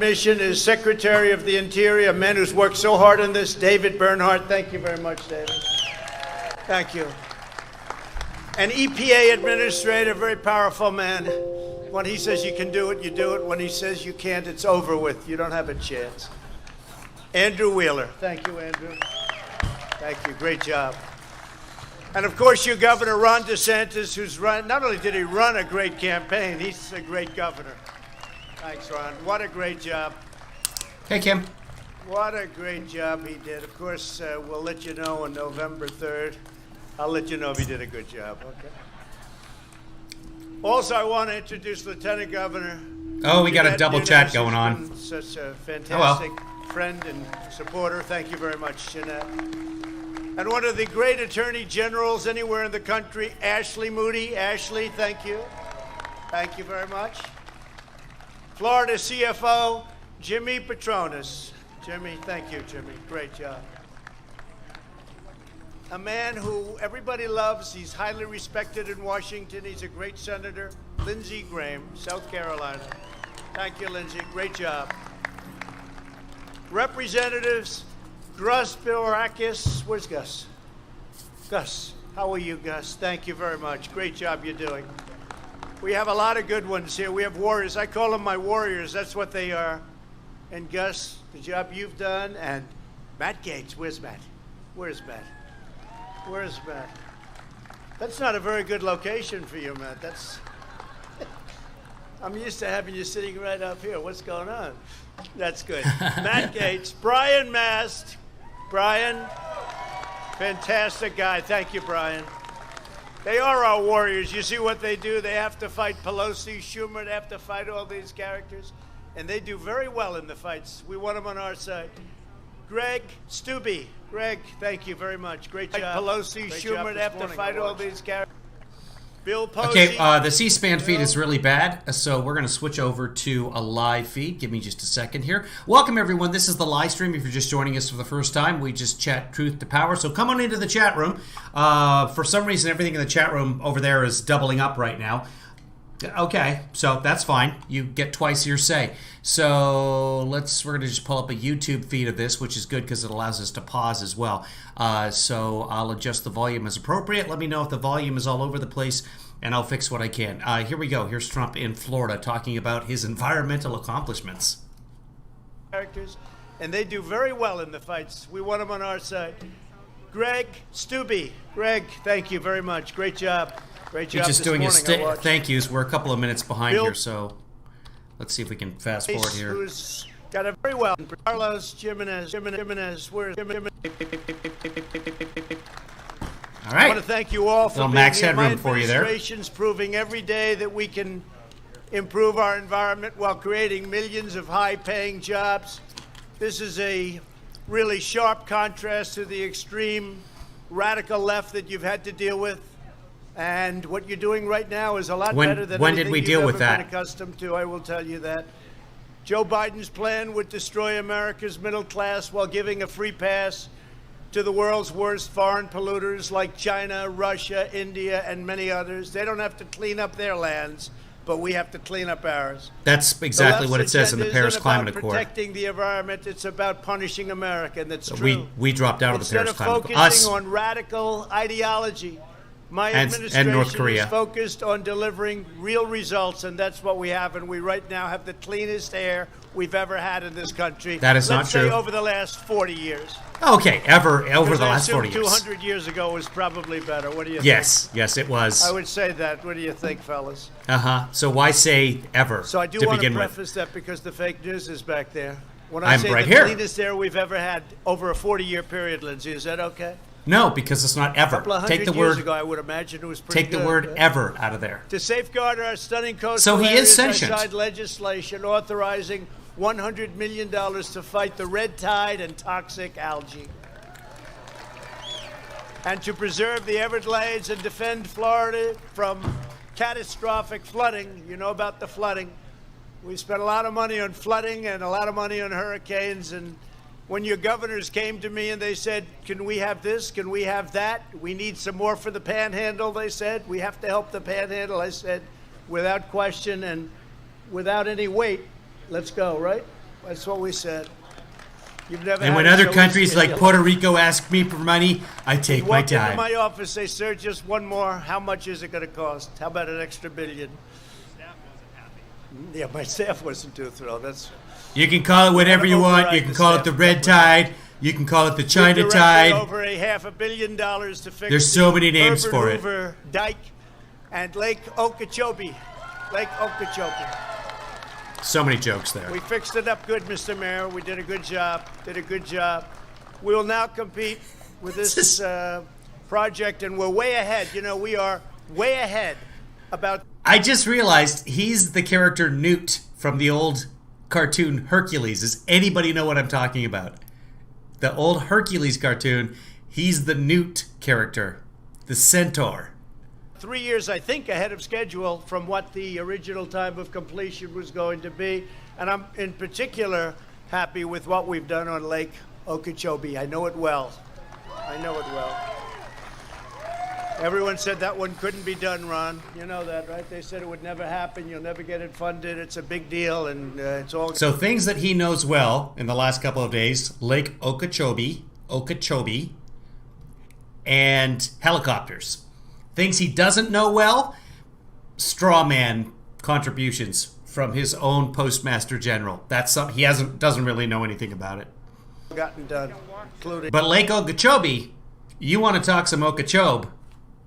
Mission is Secretary of the Interior, a man who's worked so hard on this, David Bernhardt. Thank you very much, David. Thank you. An EPA Administrator, very powerful man. When he says you can do it, you do it. When he says you can't, it's over with. You don't have a chance. Andrew Wheeler. Thank you, Andrew. Thank you. Great job. And of course, your Governor, Ron DeSantis, who's run, not only did he run a great campaign, he's a great governor. Thanks, Ron. What a great job. Hey, Kim. What a great job he did. Of course, we'll let you know on November 3rd. I'll let you know if he did a good job, okay? Also, I want to introduce Lieutenant Governor. Oh, we got a double chat going on. Such a fantastic friend and supporter. Thank you very much, Jeanette. And one of the great attorney generals anywhere in the country, Ashley Moody. Ashley, thank you. Thank you very much. Florida CFO, Jimmy Patronis. Jimmy, thank you, Jimmy. Great job. A man who everybody loves. He's highly respected in Washington. He's a great senator. Lindsey Graham, South Carolina. Thank you, Lindsey. Great job. Representatives, Gus Bilarakis. Where's Gus? Gus, how are you, Gus? Thank you very much. Great job you're doing. We have a lot of good ones here. We have warriors. I call them my warriors. That's what they are. And Gus, the job you've done. And Matt Gaetz. Where's Matt? Where's Matt? Where's Matt? That's not a very good location for you, Matt. That's. I'm used to having you sitting right up here. What's going on? That's good. Matt Gaetz. Brian Mast. Brian, fantastic guy. Thank you, Brian. They are our warriors. You see what they do? They have to fight Pelosi, Schumer. They have to fight all these characters. And they do very well in the fights. We want them on our side. Greg Steube. Greg, thank you very much. Great job. Pelosi, great Schumer. They have to fight all these characters. Bill Posey. Okay, the C-SPAN feed is really bad, so we're going to switch over to a live feed. Give me just a second here. Welcome, everyone. This is the live stream. If you're just joining us for the first time, we just chat truth to power. So come on into the chat room. For some reason, everything in the chat room over there is doubling up right now. Okay, so that's fine. You get twice your say. So we're going to just pull up a YouTube feed of this, which is good because it allows us to pause as well. So I'll adjust the volume as appropriate. Let me know if the volume is all over the place, and I'll fix what I can. Here we go. Here's Trump in Florida talking about his environmental accomplishments. Characters, and they do very well in the fights. We want them on our side. Greg Steube. Greg, thank you very much. Great job. Great job. You're just this doing morning, thank yous. We're a couple of minutes behind here, so let's see if we can fast forward here. Who's got it very well. Carlos Jimenez. Where's Jimenez? All right. I want to thank you all for little being max here. headroom for you there. My administration's proving every day that we can improve our environment while creating millions of high-paying jobs. This is a really sharp contrast to the extreme radical left that you've had to deal with. And what you're doing right now is a lot better than anything you've ever been accustomed to, I will tell you that. Joe Biden's plan would destroy America's middle class while giving a free pass to the world's worst foreign polluters like China, Russia, India, and many others. They don't have to clean up their lands, but we have to clean up ours. That's exactly what it says in the Paris Climate Accord. It's about protecting the environment. It's about punishing America, and that's true. We dropped out of the Paris Climate Accord. Instead of focusing on radical ideology, my administration North Korea is focused on delivering real results, and that's what we have. And we right now have the cleanest air we've ever had in this country. That is not true. Let's say over the last 40 years. Okay, over the last 40 years. 200 years ago was probably better. What do you think? Yes, it was. I would say that. What do you think, fellas? So why say ever? So I do want to preface that because the fake news is back there. When I'm I say right the here. Cleanest air we've ever had over a 40-year period, Lindsey, is that okay? No, because it's not ever. A couple of hundred years ago, I would imagine it was pretty good. Take the word ever out of there. To safeguard our stunning coast, so he is sentient. I signed legislation authorizing $100 million to fight the red tide and toxic algae, and to preserve the Everglades and defend Florida from catastrophic flooding. You know about the flooding. We spent a lot of money on flooding and a lot of money on hurricanes, and when your governors came to me and they said, can we have this? Can we have that? We need some more for the Panhandle, they said. We have to help the Panhandle. I said, without question and without any wait, let's go, right? That's what we said. You've never. And had when a other show countries in like your Puerto life. Rico ask me for money, I take my Walked into time. my office, say, sir, just one more. How much is it going to cost? How about an extra $1 billion? Yeah, my staff wasn't too thrilled. That's You can call it whatever you want. You override can the call it staff the red tide. You can call it the China directed tide. over a $500 million to fix. There's so many names Herbert for it. Hoover Dike and Lake Okeechobee. Lake Okeechobee. So many jokes there. We fixed it up good, Mr. Mayor. We did a good job. We will now compete with this project, and we're way ahead. You know, we are way ahead. I just realized he's the character Newt from the old cartoon Hercules. Does anybody know what I'm talking about? The old Hercules cartoon, he's the Newt character, the centaur. 3 years, I think, ahead of schedule from what the original time of completion was going to be. And I'm in particular happy with what we've done on Lake Okeechobee. I know it well. Everyone said that one couldn't be done, Ron. You know that, right? They said it would never happen. You'll never get it funded. It's a big deal, and it's all... So things that he knows well in the last couple of days, Lake Okeechobee, and helicopters. Things he doesn't know well, straw man contributions from his own Postmaster General. That's something he doesn't really know anything about it. gotten done, including... But Lake Okeechobee, you want to talk some Okeechobee,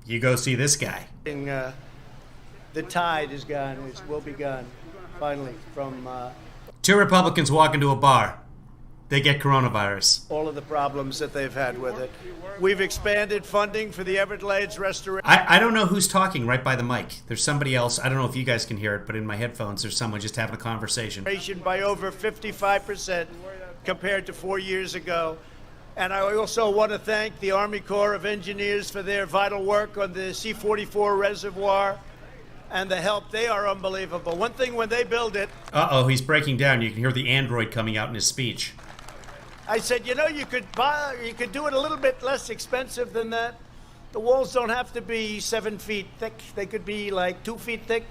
you go see this guy. The tide is gone. It will be gone, finally, from... Two Republicans walk into a bar. They get coronavirus. all of the problems that they've had with it. We've expanded funding for the Everglades restoration. I don't know who's talking right by the mic. There's somebody else. I don't know if you guys can hear it, but in my headphones, there's someone just having a conversation. By over 55% compared to 4 years ago. And I also want to thank the Army Corps of Engineers for their vital work on the C-44 reservoir and the help. They are unbelievable. One thing, when they build it... Uh-oh, he's breaking down. You can hear the android coming out in his speech. I said, you know, you could do it a little bit less expensive than that. The walls don't have to be 7 feet thick. They could be like 2 feet thick.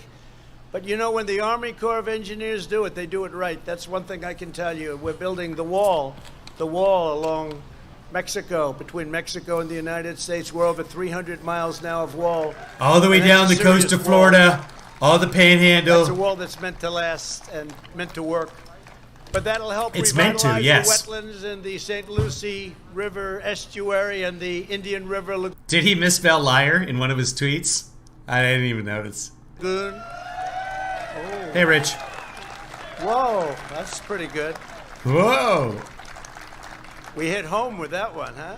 But you know, when the Army Corps of Engineers do it, they do it right. That's one thing I can tell you. We're building the wall along Mexico, between Mexico and the United States. We're over 300 miles now of wall. All the way And down the it's a serious coast of wall. Florida, all the panhandle. That's a wall that's meant to last and meant to work. But that'll help It's meant to, revitalize yes. the wetlands in the St. Lucie River estuary and the Indian River Lagoon. Did he misspell liar in one of his tweets? I didn't even notice. Hey, Rich. Whoa, that's pretty good. Whoa. We hit home with that one, huh?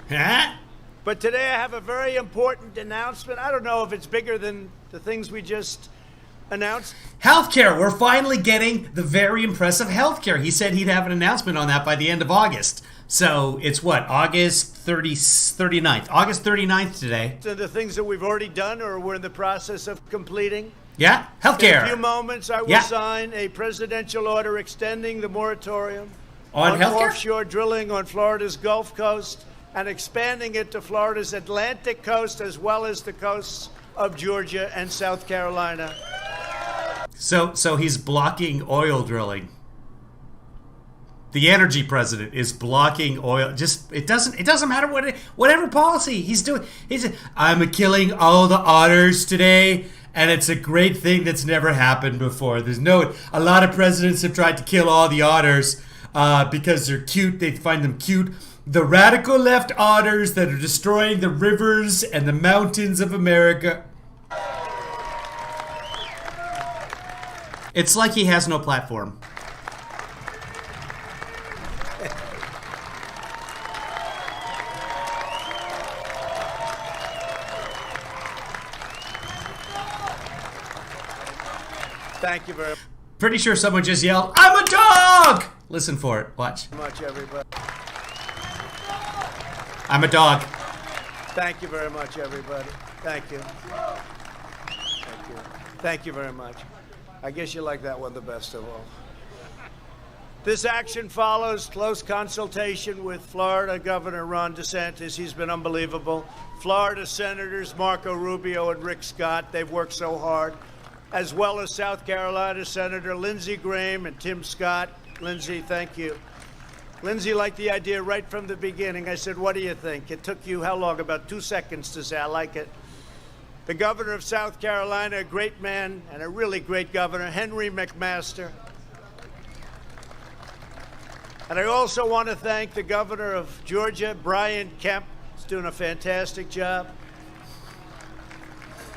Huh? But today I have a very important announcement. I don't know if it's bigger than the things we just announced. Healthcare. We're finally getting the very impressive healthcare. He said he'd have an announcement on that by the end of August. So it's what, August 39th? August 39th today. The things that we've already done or we're in the process of completing. Yeah? In a Healthcare. few moments, I will Yeah. sign a presidential order extending the moratorium On healthcare? offshore drilling on Florida's Gulf Coast and expanding it to Florida's Atlantic coast as well as the coasts of Georgia and South Carolina. So he's blocking oil drilling. The energy president is blocking oil. Just it doesn't matter whatever policy he's doing. I'm killing all the otters today, and it's a great thing that's never happened before. A lot of presidents have tried to kill all the otters because they're cute. They find them cute. The radical left otters that are destroying the rivers and the mountains of America. It's like he has no platform. Thank you very Pretty sure someone just yelled, "I'm a dog!" Listen for it. Watch. much, everybody. I'm a dog. Thank you very much, everybody. Thank you. Thank you. Thank you very much. I guess you like that one the best of all. This action follows close consultation with Florida Governor Ron DeSantis. He's been unbelievable. Florida Senators Marco Rubio and Rick Scott, they've worked so hard, as well as South Carolina Senator Lindsey Graham and Tim Scott. Lindsay, thank you. Lindsay liked the idea right from the beginning. I said, what do you think? It took you how long? About 2 seconds to say, I like it. The governor of South Carolina, a great man and a really great governor, Henry McMaster. And I also want to thank the governor of Georgia, Brian Kemp. He's doing a fantastic job.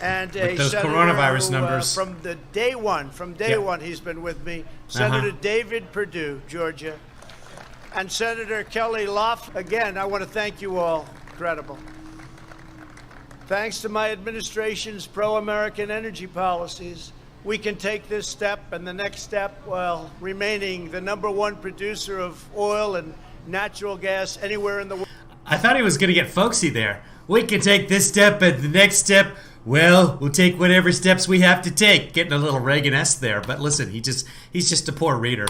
And with those senator coronavirus who, numbers. from day one, he's been with me. Senator David Perdue, Georgia. And Senator Kelly Loft. Again, I want to thank you all. Incredible. Thanks to my administration's pro-American energy policies, we can take this step and the next step while remaining the #1 producer of oil and natural gas anywhere in the world. I thought he was going to get folksy there. We can take this step and the next step, well, we'll take whatever steps we have to take. Getting a little Reagan-esque there, but listen, he's just a poor reader.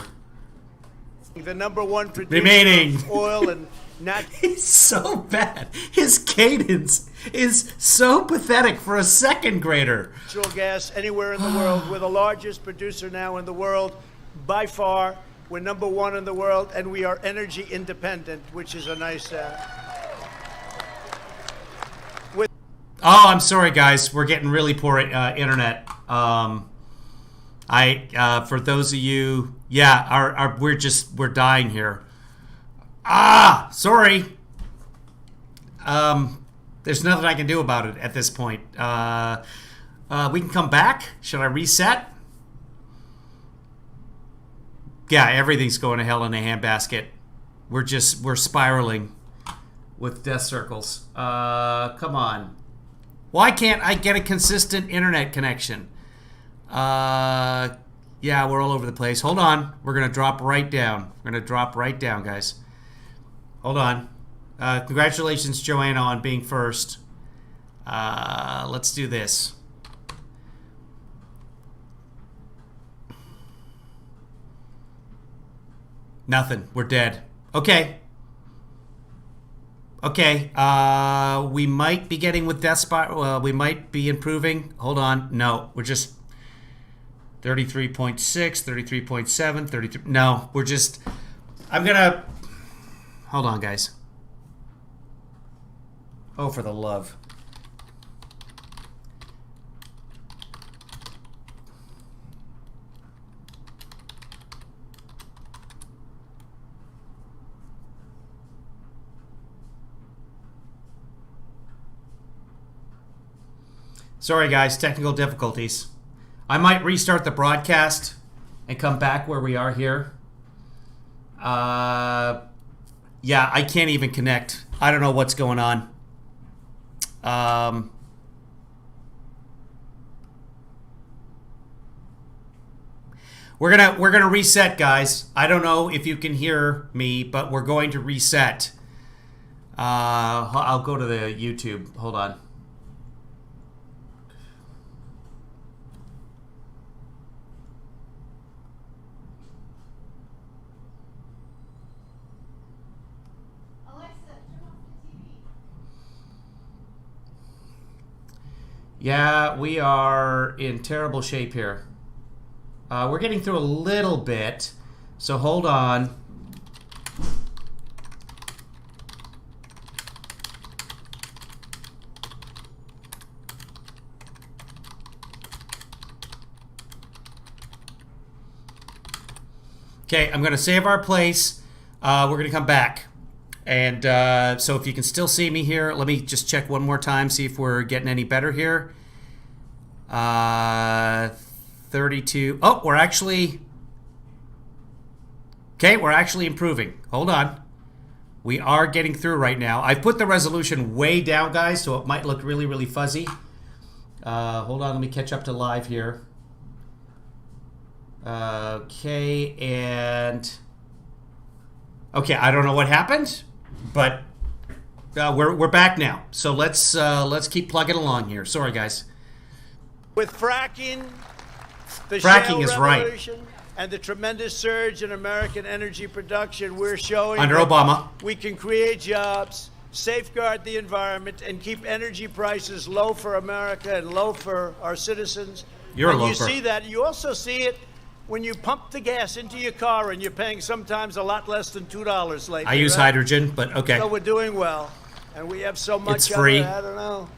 The #1 producer remaining of oil and natural. He's so bad. His cadence is so pathetic for a second grader. Natural gas anywhere in the world. We're the largest producer now in the world by far. We're #1 in the world, and we are energy independent, which is a nice. Oh, I'm sorry, guys. We're getting really poor internet. For those of you, yeah, we're dying here. Sorry. There's nothing I can do about it at this point. We can come back. Should I reset? Yeah, everything's going to hell in a handbasket. We're spiraling with death circles. Come on. Why can't I get a consistent internet connection? Yeah, we're all over the place. Hold on. We're going to drop right down. We're going to drop right down, guys. Hold on. Congratulations, Joanna, on being first. Let's do this. Nothing. We're dead. Okay. Okay. We might be getting with Death Spot. Well, we might be improving. Hold on. No, we're just 33.6, 33.7, 33. No, we're just. I'm gonna. Hold on, guys. Oh, for the love. Sorry, guys, technical difficulties. I might restart the broadcast and come back where we are here. Yeah, I can't even connect. I don't know what's going on. We're gonna reset, guys. I don't know if you can hear me, but we're going to reset. I'll go to the YouTube. Hold on. Yeah, we are in terrible shape here. We're getting through a little bit, so hold on. Okay, I'm going to save our place. We're going to come back. And so if you can still see me here, let me just check one more time, see if we're getting any better here. 32. Oh, we're actually... Okay, we're actually improving. Hold on. We are getting through right now. I've put the resolution way down, guys, so it might look really, really fuzzy. Hold on, let me catch up to live here. Okay, and... Okay, I don't know what happened. But we're back now, so let's keep plugging along here. Sorry, guys. With fracking, the fracking is revolution, right, and the tremendous surge in American energy production, we're showing under Obama we can create jobs, safeguard the environment, and keep energy prices low for America and low for our citizens. You're a loafer. You see that. You also see it when you pump the gas into your car and you're paying sometimes a lot less than $2 lately. I use right? hydrogen, but okay. So we're doing well, and we have so much. It's free. I don't know.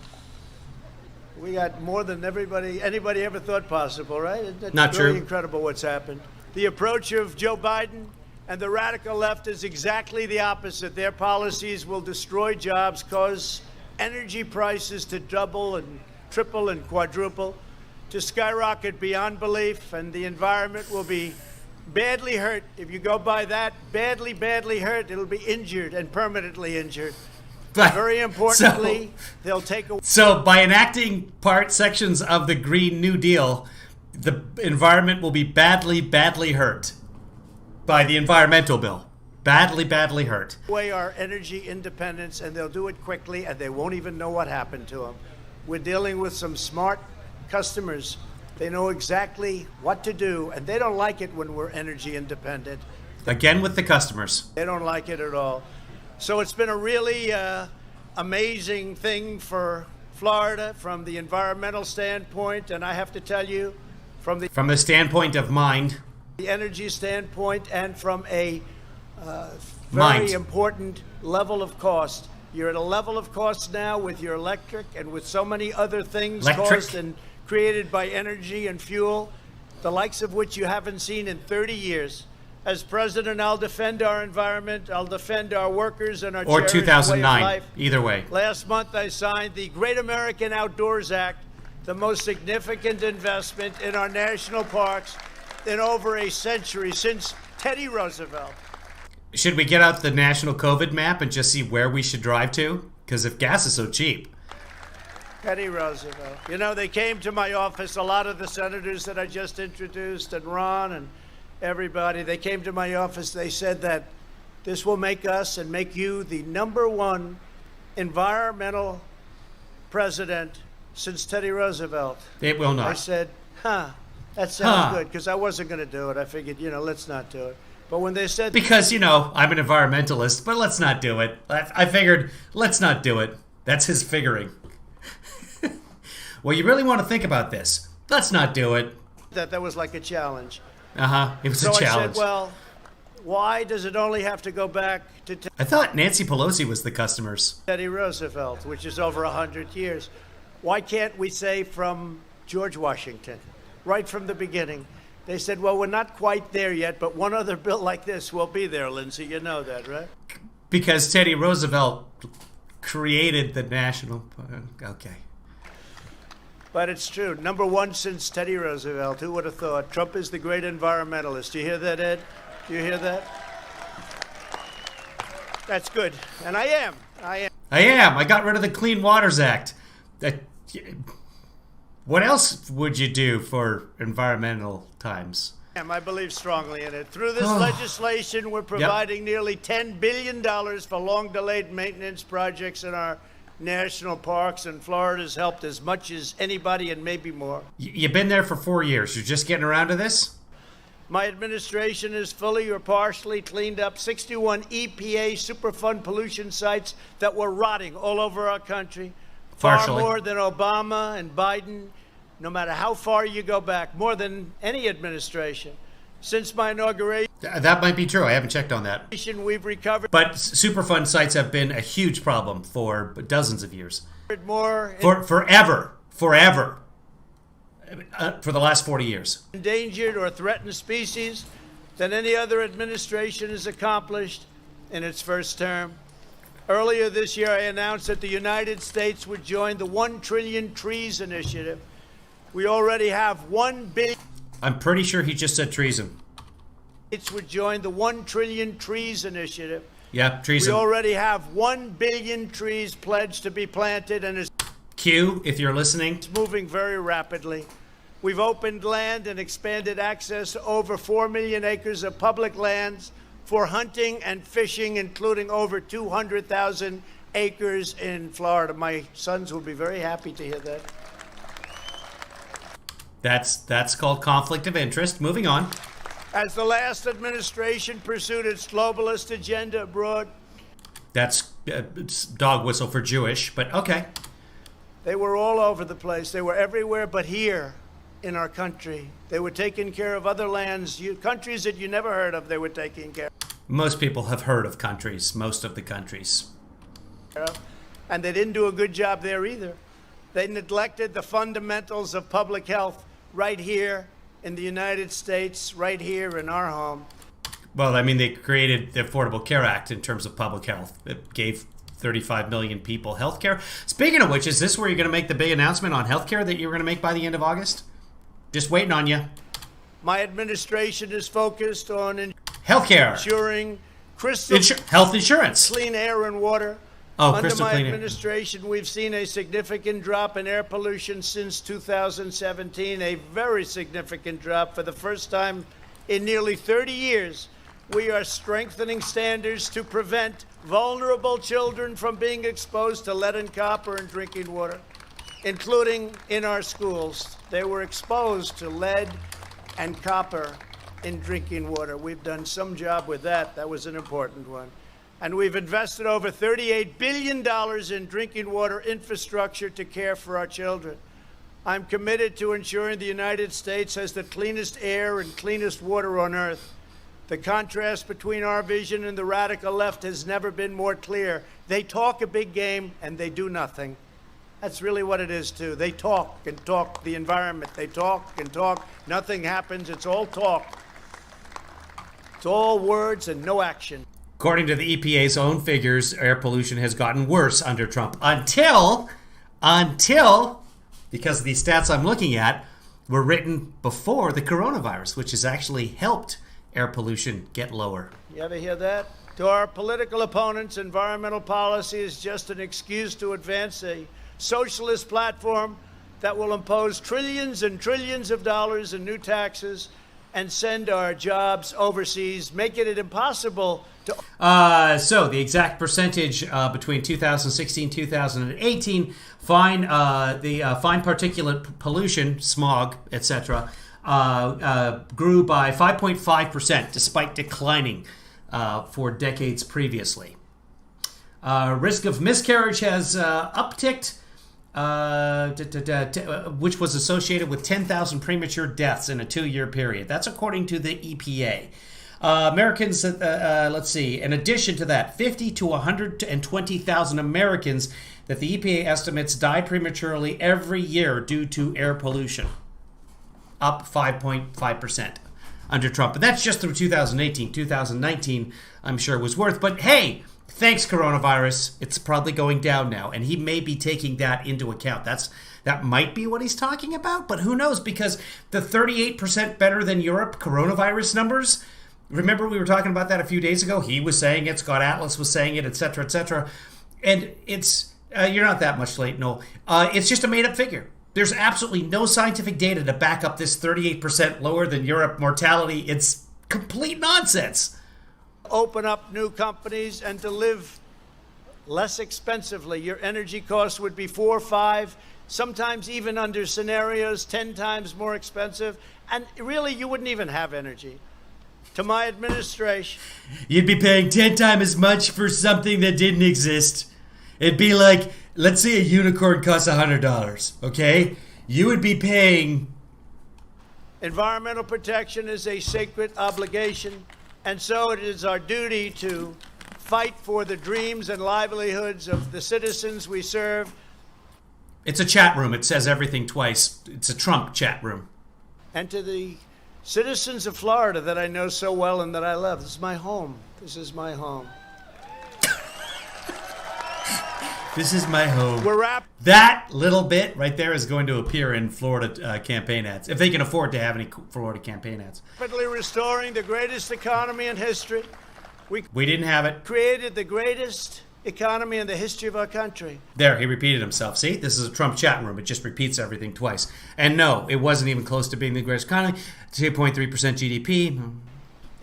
We got more than anybody ever thought possible, right? It's Not really true. incredible what's happened. The approach of Joe Biden and the radical left is exactly the opposite. Their policies will destroy jobs, cause energy prices to double and triple and quadruple, to skyrocket beyond belief, and the environment will be badly hurt. If you go by that, badly, badly hurt, it'll be injured and permanently injured. But- Very importantly, they'll take away. So by enacting sections of the Green New Deal, the environment will be badly, badly hurt by the environmental bill. Badly, badly hurt. Our energy independence, and they'll do it quickly, and they won't even know what happened to them. We're dealing with some smart customers. They know exactly what to do, and they don't like it when we're energy independent. Again with the customers. They don't like it at all. So it's been a really amazing thing for Florida from the environmental standpoint, and I have to tell you, from the standpoint of mind. the energy standpoint, and from a Mind. very important level of cost. You're at a level of cost now with your electric and with so many other things Electric. caused and created by energy and fuel, the likes of which you haven't seen in 30 years. As president, I'll defend our environment, I'll defend our workers and our Or cherished way of 2009. life. Either way. Last month, I signed the Great American Outdoors Act, the most significant investment in our national parks in over a century, since Teddy Roosevelt. Should we get out the national COVID map and just see where we should drive to? Because if gas is so cheap. Teddy Roosevelt. You know, they came to my office, a lot of the senators that I just introduced, and Ron and everybody, they came to my office. They said that this will make us and make you the #1 environmental president since Teddy Roosevelt. It will I not. said, that sounds Huh. good, because I wasn't going to do it. I figured, let's not do it. But when they said, Because, I'm an environmentalist, but let's not do it. I figured, let's not do it. That's his figuring. Well, you really want to think about this. Let's not do it. that was like a challenge. It was So a I challenge. said, well, why does it only have to go back to I thought Nancy Pelosi was the customers. Teddy Roosevelt, which is over 100 years? Why can't we say from George Washington, right from the beginning? They said, well, we're not quite there yet, but one other bill like this will be there, Lindsay. You know that, right? Because Teddy Roosevelt created the national... Okay. But it's true. #1 since Teddy Roosevelt. Who would have thought? Trump is the great environmentalist. Do you hear that, Ed? Do you hear that? That's good. And I am. I got rid of the Clean Waters Act. What else would you do for environmental times? I believe strongly in it. Through this legislation, we're providing nearly $10 billion for long-delayed maintenance projects in our national parks, and Florida's helped as much as anybody and maybe more. You've been there for 4 years. You're just getting around to this? My administration has fully or partially cleaned up 61 EPA Superfund pollution sites that were rotting all over our country. Far Partially. more than Obama and Biden, no matter how far you go back, more than any administration. Since my inauguration, That might be true. I haven't checked on that. we've recovered But Superfund sites have been a huge problem for dozens of years. more Forever. For the last 40 years. endangered or threatened species than any other administration has accomplished in its first term. Earlier this year, I announced that the United States would join the 1 Trillion Trees Initiative. We already have 1 billion. I'm pretty sure he just said treason. States would join the 1 Trillion Trees Initiative. Yeah, We treason. already have 1 billion trees pledged to be planted, and it's Q, if you're listening. moving very rapidly. We've opened land and expanded access to over 4 million acres of public lands for hunting and fishing, including over 200,000 acres in Florida. My sons will be very happy to hear that. That's called conflict of interest. Moving on. As the last administration pursued its globalist agenda abroad, That's it's dog whistle for Jewish, but okay. they were all over the place. They were everywhere but here. in our country. They were taking care of other lands, countries that you never heard of, they were taking care Most people have heard of countries, most of the countries. of. And they didn't do a good job there either. They neglected the fundamentals of public health right here in the United States, right here in our home. Well, I mean, they created the Affordable Care Act in terms of public health. It gave 35 million people health care. Speaking of which, is this where you're going to make the big announcement on health care that you're going to make by the end of August? Just waiting on you. My administration is focused on Health care. ensuring crystal Health insurance. clean air and water. Oh, Under crystal my clean air. administration, we've seen a significant drop in air pollution since 2017, a very significant drop for the first time in nearly 30 years. We are strengthening standards to prevent vulnerable children from being exposed to lead and copper in drinking water, including in our schools. They were exposed to lead and copper in drinking water. We've done some job with that. That was an important one. And we've invested over $38 billion in drinking water infrastructure to care for our children. I'm committed to ensuring the United States has the cleanest air and cleanest water on earth. The contrast between our vision and the radical left has never been more clear. They talk a big game and they do nothing. That's really what it is, too. They talk and talk the environment. They talk and talk. Nothing happens. It's all talk. It's all words and no action. According to the EPA's own figures, air pollution has gotten worse under Trump until, because these stats I'm looking at were written before the coronavirus, which has actually helped air pollution get lower. You ever hear that? To our political opponents, environmental policy is just an excuse to advance a socialist platform that will impose trillions and trillions of dollars in new taxes and send our jobs overseas, making it impossible to... So the exact percentage between 2016 and 2018, fine particulate pollution, smog, etc., grew by 5.5%, despite declining for decades previously. Risk of miscarriage has upticked, which was associated with 10,000 premature deaths in a 2-year period. That's according to the EPA. Americans, let's see, in addition to that, 50 to 120,000 Americans that the EPA estimates die prematurely every year due to air pollution, up 5.5% under Trump. But that's just through 2018. 2019, I'm sure, was worse. But hey, thanks, coronavirus. It's probably going down now, and he may be taking that into account. That might be what he's talking about, but who knows? Because the 38% better than Europe coronavirus numbers, remember we were talking about that a few days ago? He was saying it, Scott Atlas was saying it, etc., etc. And it's, you're not that much late, no. It's just a made-up figure. There's absolutely no scientific data to back up this 38% lower than Europe mortality. It's complete nonsense. Open up new companies and to live less expensively. Your energy costs would be 4 or 5, sometimes even under scenarios 10 times more expensive. And really, you wouldn't even have energy. To my administration, you'd be paying 10 times as much for something that didn't exist. It'd be like, let's say a unicorn costs $100, okay? You would be paying... Environmental protection is a sacred obligation, and so it is our duty to fight for the dreams and livelihoods of the citizens we serve. It's a chat room. It says everything twice. It's a Trump chat room. And to the citizens of Florida that I know so well and that I love. This is my home. This is my home. This is my home. We're wrapped. That little bit right there is going to appear in Florida campaign ads, if they can afford to have any Florida campaign ads. Rapidly restoring the greatest economy in history. We didn't have it. Created the greatest economy in the history of our country. There, he repeated himself. See, this is a Trump chat room. It just repeats everything twice. And no, it wasn't even close to being the greatest economy. 2.3% GDP.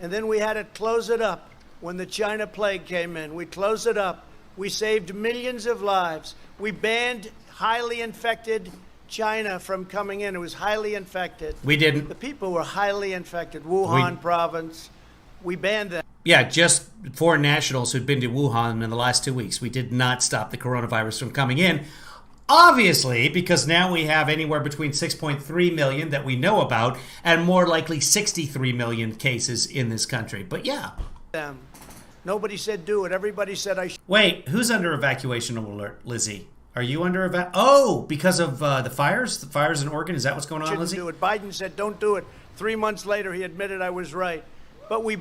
And then we had to close it up when the China plague came in. We closed it up. We saved millions of lives. We banned highly infected China from coming in. It was highly infected. We didn't. The people were highly infected. Wuhan province. We banned them. Yeah, just foreign nationals who'd been to Wuhan in the last 2 weeks. We did not stop the coronavirus from coming in. Obviously, because now we have anywhere between 6.3 million that we know about and more likely 63 million cases in this country. But yeah. Nobody said do it. Everybody said I should. Wait, who's under evacuation alert, Lizzie? Are you under Oh, because of the fires? The fires in Oregon? Is that what's going on, Lizzie? Do it. Biden said don't do it. 3 months later, he admitted I was right. But we...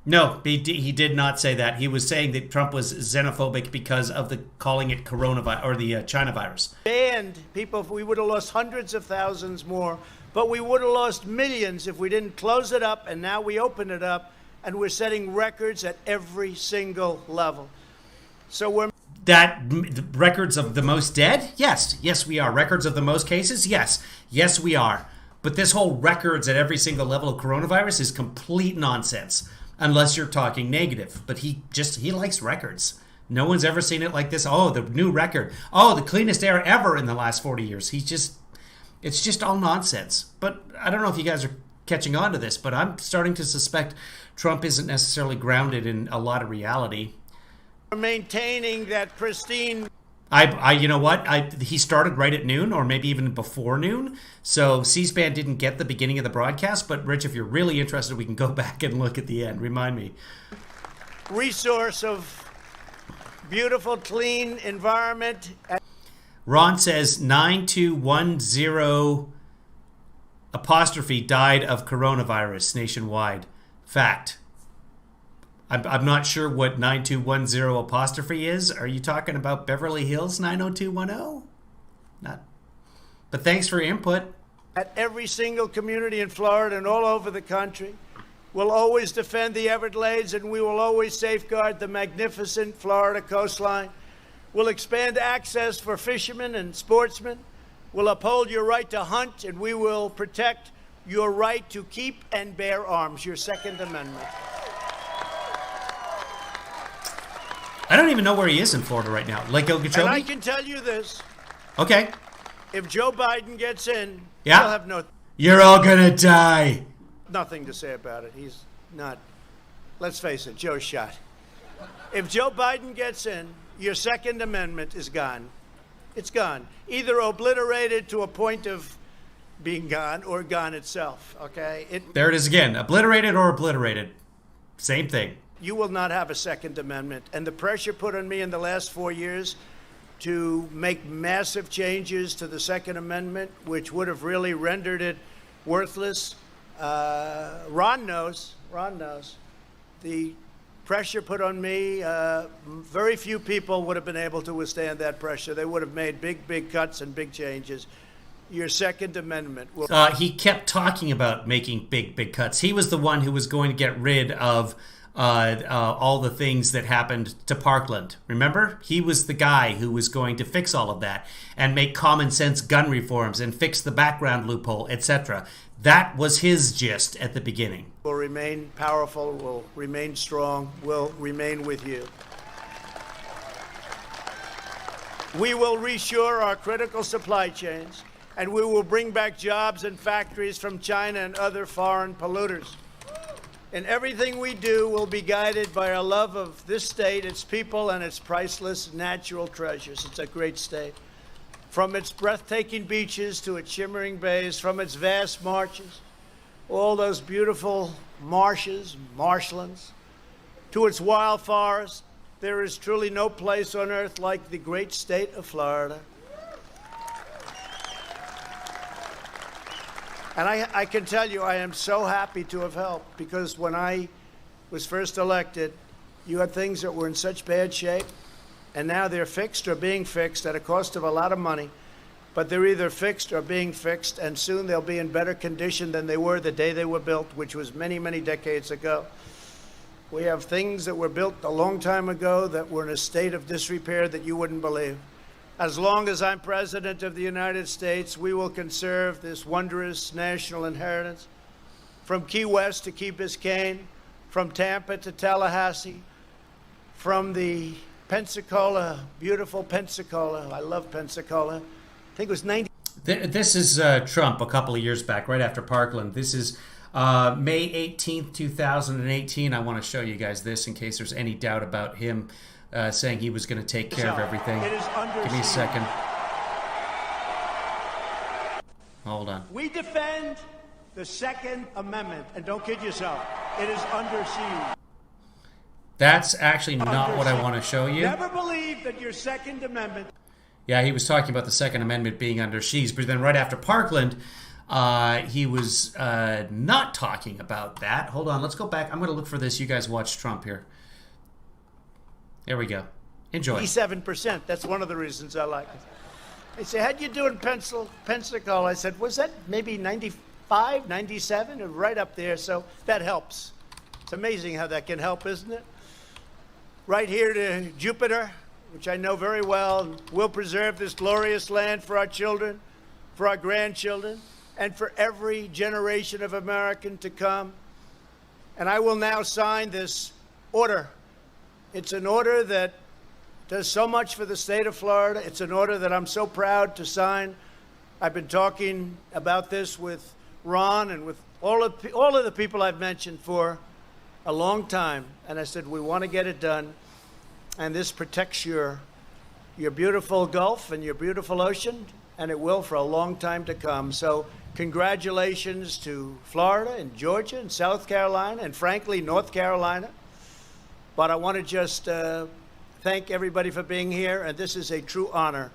No, he did not say that. He was saying that Trump was xenophobic because of the calling it coronavirus or the China virus. Banned people. We would have lost hundreds of thousands more, but we would have lost millions if we didn't close it up. And now we open it up, and we're setting records at every single level. So we're records of the most dead. Yes, we are. Records of the most cases. Yes, we are. But this whole records at every single level of coronavirus is complete nonsense. Unless you're talking negative. But he likes records. No one's ever seen it like this. Oh, the new record. Oh, the cleanest air ever in the last 40 years. It's just all nonsense. But I don't know if you guys are catching on to this, but I'm starting to suspect Trump isn't necessarily grounded in a lot of reality. Maintaining that pristine... You know what? He started right at noon, or maybe even before noon. So C-SPAN didn't get the beginning of the broadcast. But Rich, if you're really interested, we can go back and look at the end. Remind me. Resource of beautiful, clean environment. Ron says 9210 apostrophe died of coronavirus nationwide. Fact. I'm not sure what 9210 apostrophe is. Are you talking about Beverly Hills 90210? Not. But thanks for your input. At every single community in Florida and all over the country. We'll always defend the Everglades, and we will always safeguard the magnificent Florida coastline. We'll expand access for fishermen and sportsmen. We'll uphold your right to hunt, and we will protect your right to keep and bear arms, your Second Amendment. I don't even know where he is in Florida right now. Lake Okeechobee? And I can tell you this. Okay. If Joe Biden gets in, yeah, he'll have You're all gonna die. Nothing to say about it. He's not. Let's face it, Joe's shot. If Joe Biden gets in, your Second Amendment is gone. It's gone. Either obliterated to a point of being gone or gone itself, okay? There it is again. Obliterated or obliterated. Same thing. You will not have a Second Amendment. And the pressure put on me in the last 4 years to make massive changes to the Second Amendment, which would have really rendered it worthless. Ron knows. The pressure put on me, very few people would have been able to withstand that pressure. They would have made big cuts and big changes. Your Second Amendment will... He kept talking about making big cuts. He was the one who was going to get rid of all the things that happened to Parkland. Remember? He was the guy who was going to fix all of that and make common sense gun reforms and fix the background loophole, etc. That was his gist at the beginning. Will remain powerful, will remain strong, will remain with you. We will reshore our critical supply chains, and we will bring back jobs and factories from China and other foreign polluters. And everything we do will be guided by our love of this state, its people, and its priceless natural treasures. It's a great state. From its breathtaking beaches to its shimmering bays, from its vast marshes, all those beautiful marshes, marshlands, to its wild forests, there is truly no place on earth like the great state of Florida. And I can tell you, I am so happy to have helped, because when I was first elected, you had things that were in such bad shape, and now they're fixed or being fixed at a cost of a lot of money. But they're either fixed or being fixed, and soon they'll be in better condition than they were the day they were built, which was many decades ago. We have things that were built a long time ago that were in a state of disrepair that you wouldn't believe. As long as I'm President of the United States, we will conserve this wondrous national inheritance. From Key West to Key Biscayne, from Tampa to Tallahassee, from the Pensacola, beautiful Pensacola. I love Pensacola. I think it was 90. This is Trump a couple of years back, right after Parkland. This is May 18th, 2018. I want to show you guys this in case there's any doubt about him saying he was going to take care of everything. Give me a second. Hold on. We defend the Second Amendment, and don't kid yourself, it is under siege. That's actually not what I want to show you. Never believe that your Second Amendment... Yeah, he was talking about the Second Amendment being under siege, but then right after Parkland, he was not talking about that. Hold on, let's go back. I'm going to look for this. You guys watch Trump here. There we go. Enjoy. 87%. That's one of the reasons I like it. They say, how'd you do in Pensacola? I said, was that maybe 95, 97? Or right up there, so that helps. It's amazing how that can help, isn't it? Right here to Jupiter, which I know very well, will preserve this glorious land for our children, for our grandchildren, and for every generation of American to come. And I will now sign this order. It's an order that does so much for the state of Florida. It's an order that I'm so proud to sign. I've been talking about this with Ron and with all of the people I've mentioned for a long time. And I said, we want to get it done. And this protects your beautiful Gulf and your beautiful ocean, and it will for a long time to come. So congratulations to Florida and Georgia and South Carolina and, frankly, North Carolina. But I want to just thank everybody for being here, and this is a true honor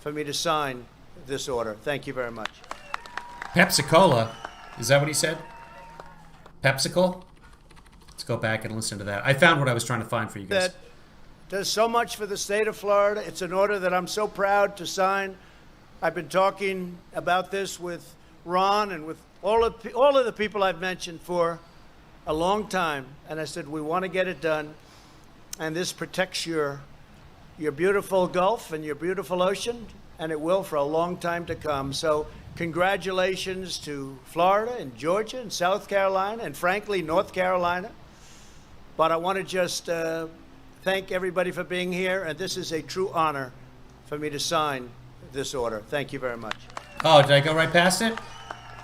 for me to sign this order. Thank you very much. Pepsi-Cola. Is that what he said? Pepsicle? Let's go back and listen to that. I found what I was trying to find for you guys. That does so much for the state of Florida. It's an order that I'm so proud to sign. I've been talking about this with Ron and with all of the people I've mentioned for a long time. And I said, we want to get it done. And this protects your beautiful Gulf and your beautiful ocean, and it will for a long time to come. So congratulations to Florida and Georgia and South Carolina and, frankly, North Carolina. But I want to just thank everybody for being here, and this is a true honor for me to sign this order. Thank you very much. Oh, did I go right past it?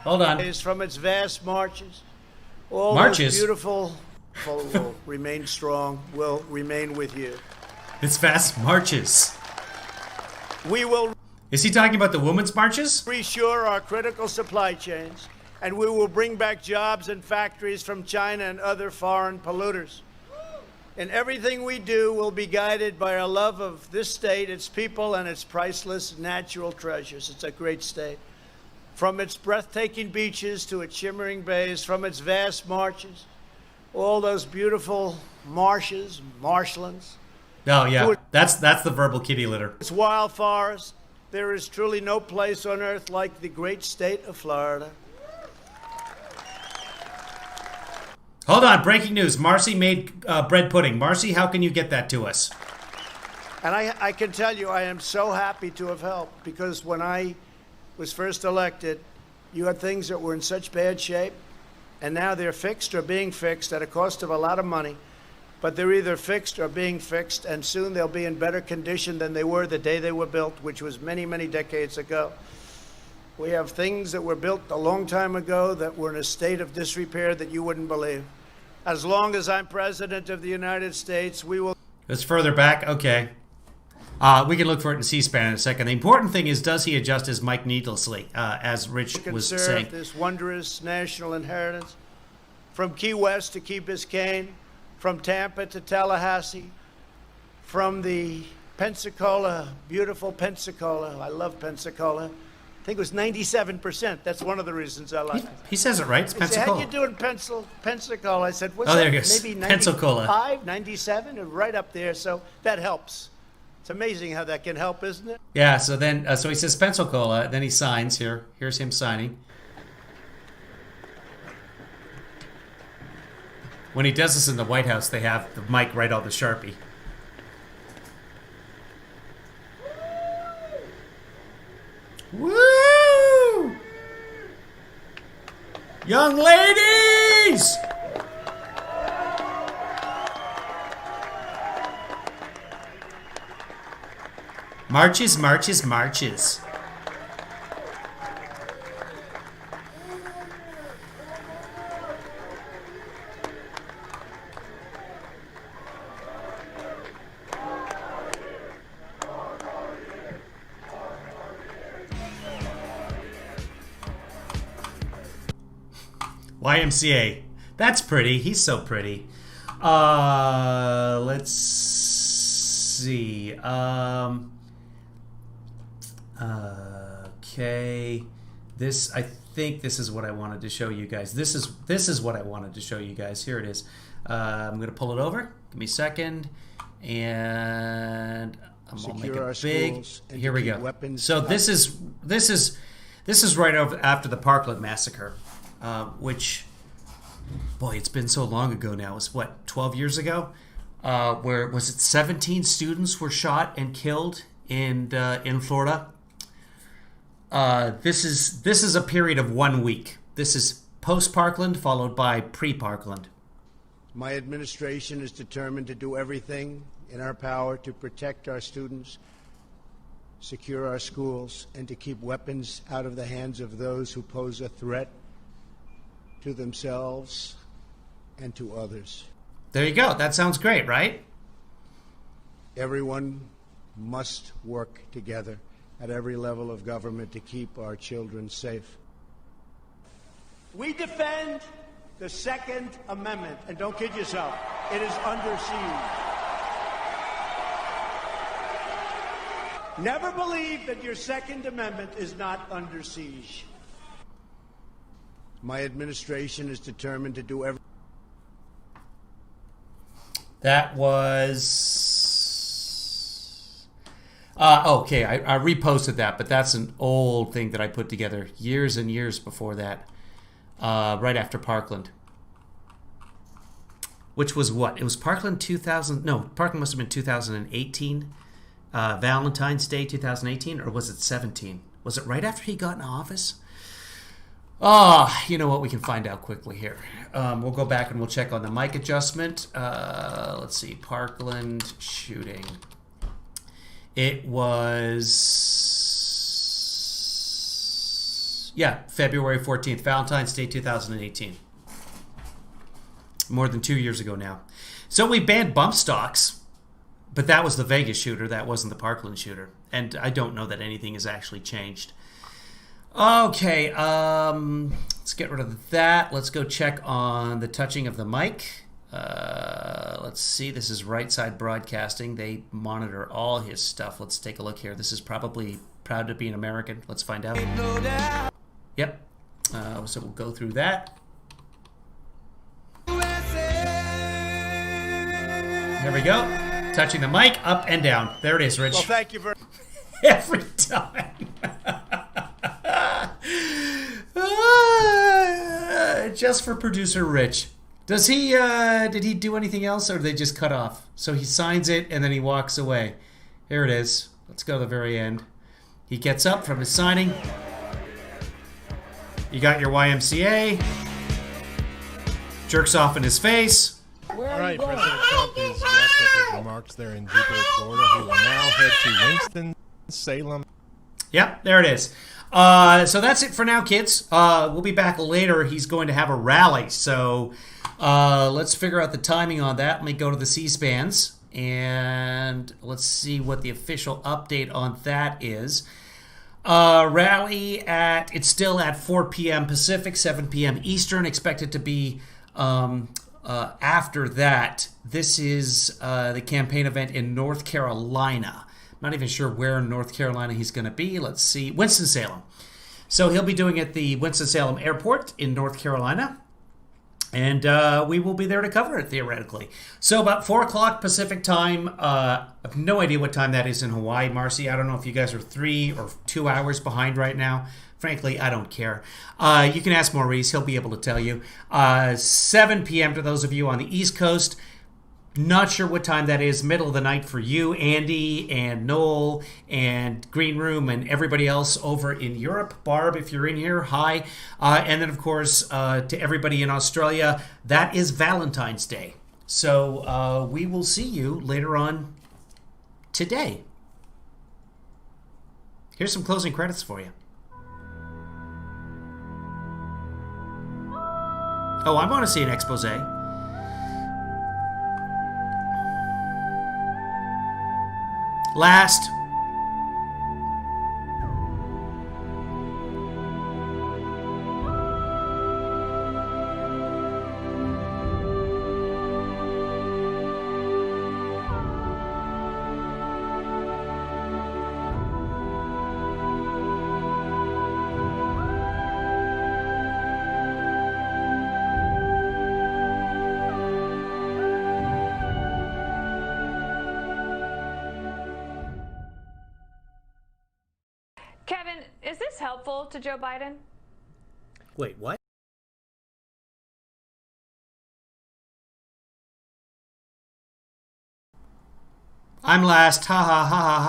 Hold on. Is from its vast marches. All Marches? those beautiful will remain strong, will remain with you. It's fast marches. We will Is he talking about the women's marches? reshore our critical supply chains, and we will bring back jobs and factories from China and other foreign polluters. And everything we do will be guided by our love of this state, its people, and its priceless natural treasures. It's a great state. From its breathtaking beaches to its shimmering bays, from its vast marshes, all those beautiful marshes, marshlands, Oh, yeah. That's the verbal kitty litter. its wild forests. There is truly no place on earth like the great state of Florida. Hold on. Breaking news. Marcy made bread pudding. Marcy, how can you get that to us? And I can tell you, I am so happy to have helped, because when I was first elected, you had things that were in such bad shape, and now they're fixed or being fixed at a cost of a lot of money. But they're either fixed or being fixed, and soon they'll be in better condition than they were the day they were built, which was many, many decades ago. We have things that were built a long time ago that were in a state of disrepair that you wouldn't believe. As long as I'm president of the United States, we will... It's further back? Okay. We can look for it in C-SPAN in a second. The important thing is, does he adjust his mic needlessly, as Rich was saying? This wondrous national inheritance from Key West to Key Biscayne, from Tampa to Tallahassee, from the Pensacola, beautiful Pensacola. I love Pensacola. I think it was 97%. That's one of the reasons I like it. He says it right. It's Pensacola. How'd you do in Pensacola? I said, what's Oh, there that? he goes. Maybe Pensacola. 95, 97, or right up there. So that helps. It's amazing how that can help, isn't it? Yeah, so then, so he says Pensacola, then he signs here. Here's him signing. When he does this in the White House, they have the mic right on the Sharpie. Woo! Young ladies! Marches, marches, marches. YMCA. That's pretty. He's so pretty. Let's see. Okay. I think this is what I wanted to show you guys. This is what I wanted to show you guys. Here it is. I'm going to pull it over. Give me a second. And I'm going to make it big. Here we go. So this is right after the Parkland massacre, which, boy, it's been so long ago now. It was, what, 12 years ago? Where, was it 17 students were shot and killed in Florida? This is a period of 1 week. This is post-Parkland followed by pre-Parkland. My administration is determined to do everything in our power to protect our students, secure our schools, and to keep weapons out of the hands of those who pose a threat to themselves and to others. There you go. That sounds great, right? Everyone must work together at every level of government to keep our children safe. We defend the Second Amendment, and don't kid yourself, it is under siege. Never believe that your Second Amendment is not under siege. My administration is determined to do everything. That was... okay, I reposted that, but that's an old thing that I put together years and years before that, right after Parkland. Which was what? It was Parkland 2000... No, Parkland must have been 2018. Valentine's Day 2018, or was it 17? Was it right after he got in office? You know what? We can find out quickly here. We'll go back and we'll check on the mic adjustment. Let's see. Parkland shooting. It was... Yeah, February 14th. Valentine's Day 2018. More than 2 years ago now. So we banned bump stocks, but that was the Vegas shooter. That wasn't the Parkland shooter. And I don't know that anything has actually changed. Okay, let's get rid of that. Let's go check on the touching of the mic. Let's see. This is Right Side Broadcasting. They monitor all his stuff. Let's take a look here. This is probably Proud to be an American. Let's find out. Yep. So we'll go through that. There we go. Touching the mic, up and down. There it is, Rich. Well, thank you very much. Every time. Just for producer Rich. Does he, did he do anything else, or did they just cut off? So he signs it, and then he walks away. Here it is. Let's go to the very end. He gets up from his signing. You got your YMCA. Jerks off in his face. All right, President Trump has wrapped up his remarks there in Jupiter, Florida. He will now head to Winston-Salem. Yep, there it is. So that's it for now, kids. We'll be back later. He's going to have a rally. So let's figure out the timing on that. Let me go to the C-SPANs, and let's see what the official update on that is. Rally it's still at 4 p.m. Pacific, 7 p.m. Eastern. Expected to be... after that, this is the campaign event in North Carolina. I'm not even sure where in North Carolina he's going to be. Let's see. Winston-Salem. So he'll be doing it at the Winston-Salem Airport in North Carolina. And we will be there to cover it, theoretically. So about 4 o'clock Pacific time. I have no idea what time that is in Hawaii, Marcy. I don't know if you guys are 3 or 2 hours behind right now. Frankly, I don't care. You can ask Maurice. He'll be able to tell you. 7 p.m. to those of you on the East Coast. Not sure what time that is. Middle of the night for you, Andy, and Noel, and Green Room, and everybody else over in Europe. Barb, if you're in here, hi. And then, of course, to everybody in Australia, that is Valentine's Day. So we will see you later on today. Here's some closing credits for you. Oh, I want to see an expose. Last. Kevin, is this helpful to Joe Biden? Wait, what? I'm last. Ha ha ha ha ha.